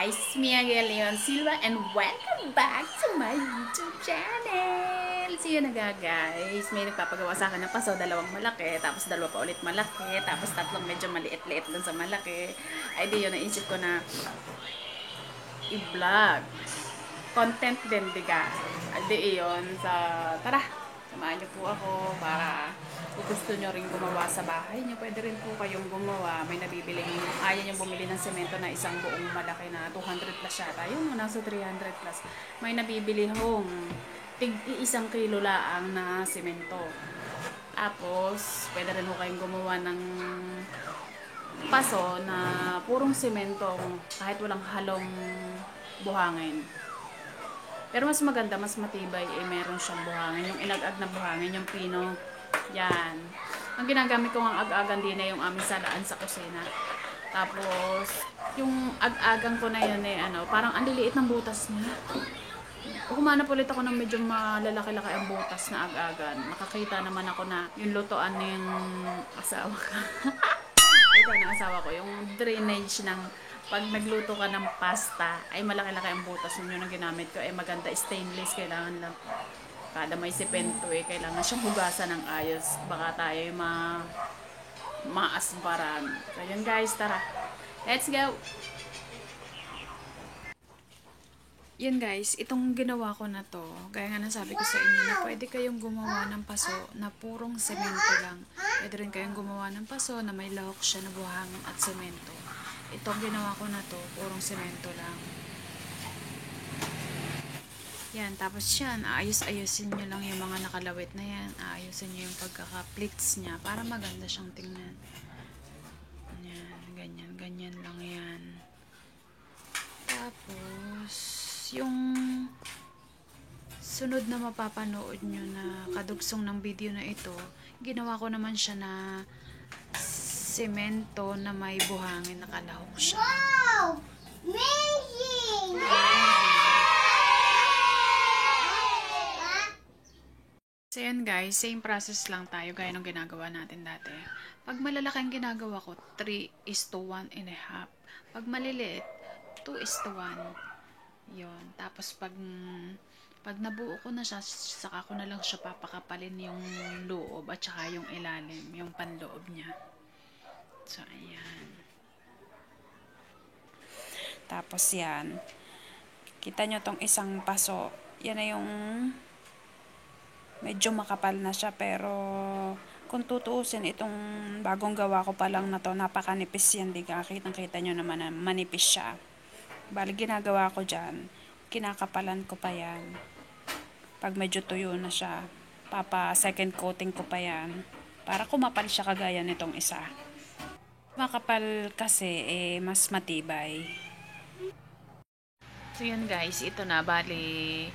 guys, it's me again, Leon Silva, and welcome back to my YouTube channel. See you na guys. May nagpapagawa sa akin ng paso, dalawang malaki, tapos dalawa pa ulit malaki, tapos tatlong medyo maliit-liit dun sa malaki. Ay di yun, naisip ko na i-vlog. Content din, diga. Ay di yun, tara, samahan niyo po ako para kung gusto nyo rin gumawa sa bahay nyo, pwede rin po kayong gumawa. May nabibiling, ayaw nyo bumili ng semento na isang buong malaki na 200 plus yata. Yun, nasa 300 plus. May nabibili hong isang kilo laang na semento. Tapos, pwede rin po kayong gumawa ng paso na purong semento kahit walang halong buhangin. Pero mas maganda, mas matibay, meron siyang buhangin. Yung inag-ag na buhangin, yung pino. Yan. Ang ginagamit ko ang ag-agan din na yung aming salaan sa kusina. Tapos, yung ag-agan ko na yun parang ang liliit ng butas niya. Humanap ulit ako ng medyo malalaki-laki ang butas na ag-agan. Makakita naman ako na yung lutoan ng asawa ko. Ito ng asawa ko, yung drainage ng pag nagluto ka ng pasta, ay malaki-laki ang butas ninyo na ginamit ko. Ay maganda, stainless, kailangan lang. Kada may sipento kailangan siyang hugasan ng ayos. Baka tayo maasbaran. So yun guys, tara. Let's go! Yun guys, itong ginawa ko na to, gaya nga nasabi ko sa inyo na pwede kayong gumawa ng paso na purong semento lang. Pwede rin kayong gumawa ng paso na may lahok siya na buhangin at semento. Itong ginawa ko na to, purong semento lang. Yan, tapos yan, aayos-ayosin nyo lang yung mga nakalawit na yan. Aayusin nyo yung pagkaka-pleats niya para maganda siyang tingnan. Yan, ganyan, ganyan lang yan. Tapos, yung sunod na mapapanood nyo na kadugsong ng video na ito, ginawa ko naman siya na semento na may buhangin, nakalahok siya. Wow! Amazing! So yan guys, same process lang tayo gaya ng ginagawa natin dati. Pag malalaki ang ginagawa ko, 3:1.5. Pag maliliit, 2:1. Yun. Tapos pag nabuo ko na siya, saka ko na lang siya papakapalin yung loob at saka yung ilalim, yung panloob niya. So ayan. Tapos yan. Kita nyo tong isang paso. Yan na yung medyo makapal na siya, pero kung tutuusin itong bagong gawa ko pa lang na to, napakanipis yan, di ka kitang-kita nyo naman na manipis siya. Bali ginagawa ko dyan, kinakapalan ko pa yan. Pag medyo tuyo na siya, second coating ko pa yan para kumapal siya kagaya nitong isa. Makapal kasi mas matibay. So yan guys, ito na, bali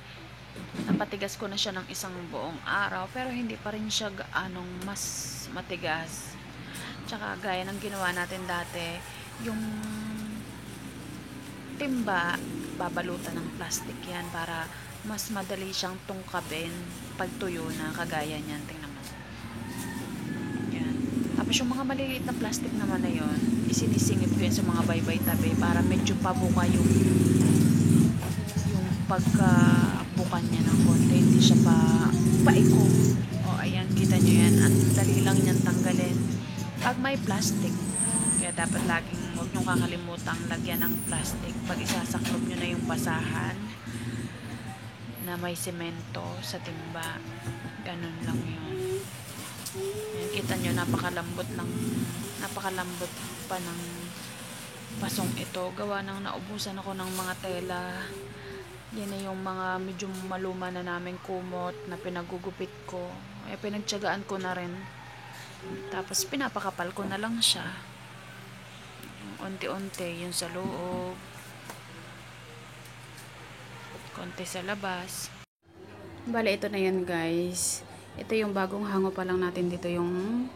napatigas ko na siya ng isang buong araw, pero hindi pa rin siya gaanong mas matigas. Tsaka gaya ng ginawa natin dati, yung timba, babalutan ng plastic yan para mas madali siyang tungkabin pag tuyo na, kagaya niyan. Tingnan mo. Yan. Tapos yung mga maliliit na plastic naman na yun, isinisingit ko yan sa mga baybay tabi para medyo pabuka yung pagkabukan niya ng konti, hindi siya paiko. O ayan, kita nyo yan, ang dali lang niyan tanggalin pag may plastic. Kaya dapat laging huwag nyo kakalimutang lagyan ng plastic pag isasaklob nyo na yung basahan na may semento sa timba. Ganun lang yun. Yan, kita nyo, napakalambot pa ng pasong ito. Gawa nang naubusan ako ng mga tela. Yan na yung mga medyo maluma na namin kumot na pinagugupit ko. Pinagtiyagaan ko na rin. Tapos pinapakapal ko na lang siya. Unti-unti yung sa loob. Konti sa labas. Bale, ito na yan guys. Ito yung bagong hango pa lang natin dito, yung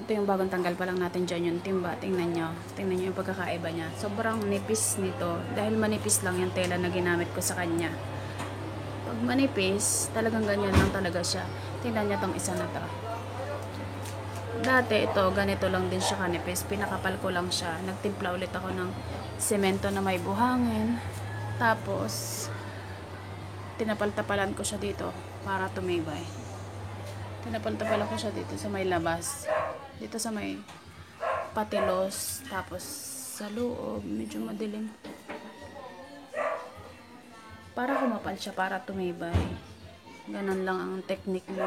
bagong tanggal pa lang natin dyan yung timba. Tingnan nyo yung pagkakaiba niya. Sobrang nipis nito. Dahil manipis lang yung tela na ginamit ko sa kanya. Pag manipis, talagang ganyan lang talaga siya. Tingnan nyo tong isa na to. Dati ito, ganito lang din siya kanipis. Pinakapal ko lang siya. Nagtimpla ulit ako ng semento na may buhangin. Tapos, tinapal-tapalan ko siya dito para tumibay. Tinapal-tapalan ko siya dito sa may labas. Dito sa may patilos. Tapos, sa loob, medyo madilim. Para kumapal siya, para tumibay. Ganon lang ang technique mo.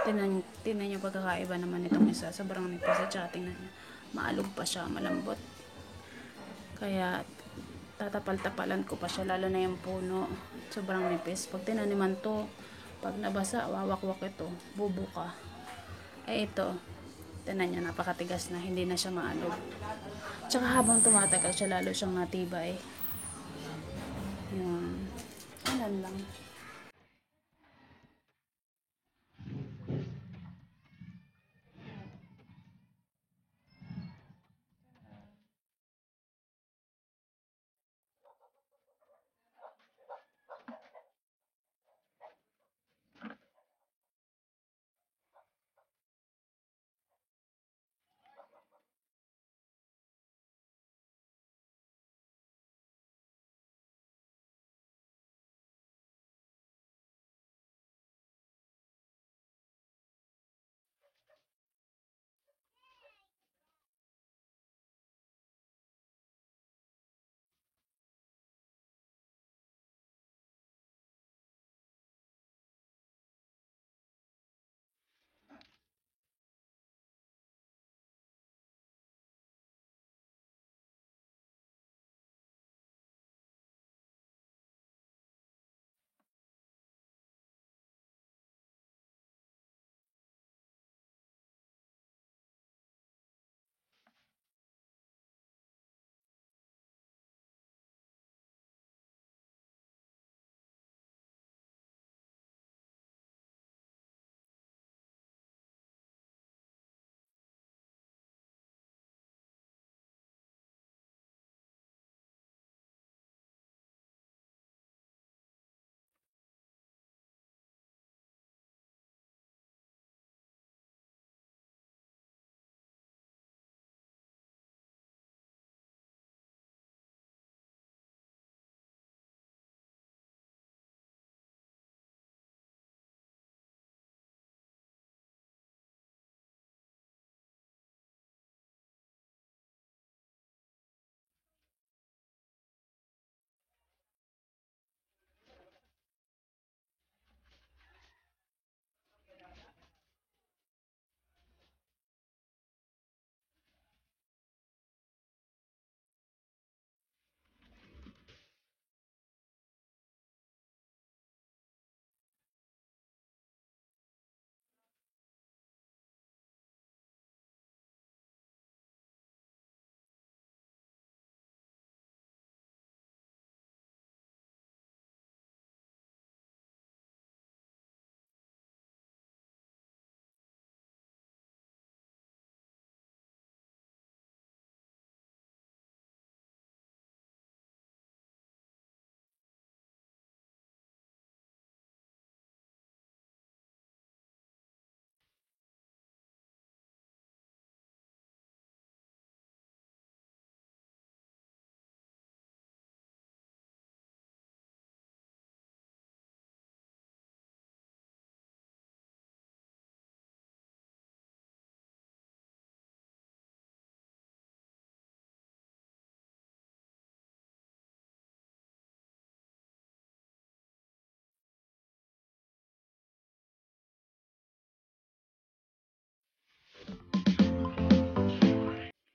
Tinan nyo pagkakaiba naman itong isa. Sobrang nipis at saka tingnan nyo. Maalog pa siya, malambot. Kaya tatapal-tapalan ko pa siya, lalo na yung puno. Sobrang nipis. Pag tinaniman to, pag nabasa, wawakwak ito. Bubuka. Ito. Tinan nyo, napakatigas na. Hindi na siya maalog. Tsaka habang tumatagal siya, lalo siyang matibay. Yun. Ayan lang.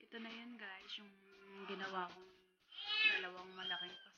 Ito na yun guys, yung ginawa kong dalawang malaking paso.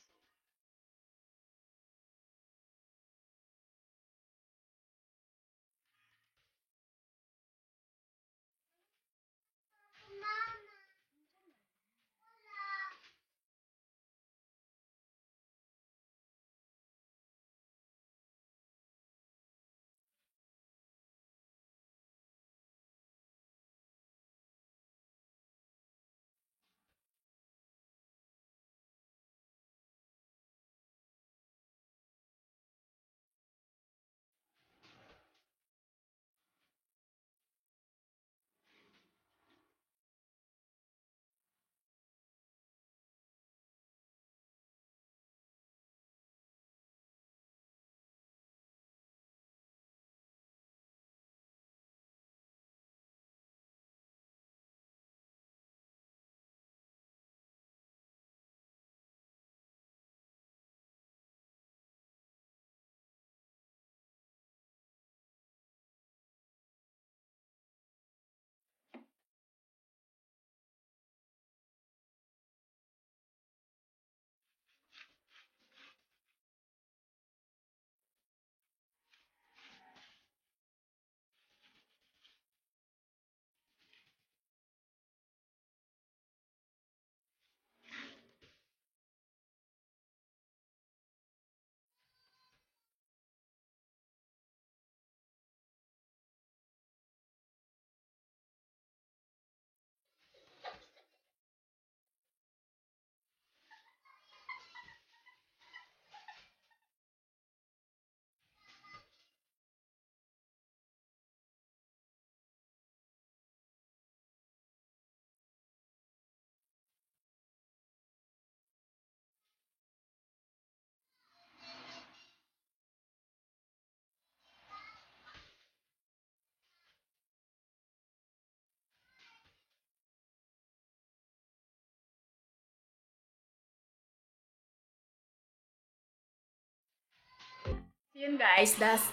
Yun guys, that's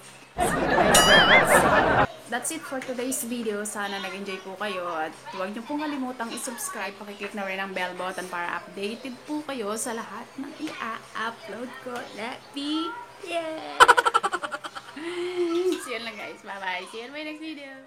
it for today's video. Sana nag-enjoy po kayo at huwag niyo pong kalimutang i-subscribe. Pakiclick na rin ang bell button para updated po kayo sa lahat ng i-upload ko. Let me, yeah! See you lang guys. Bye-bye. See you in my next video.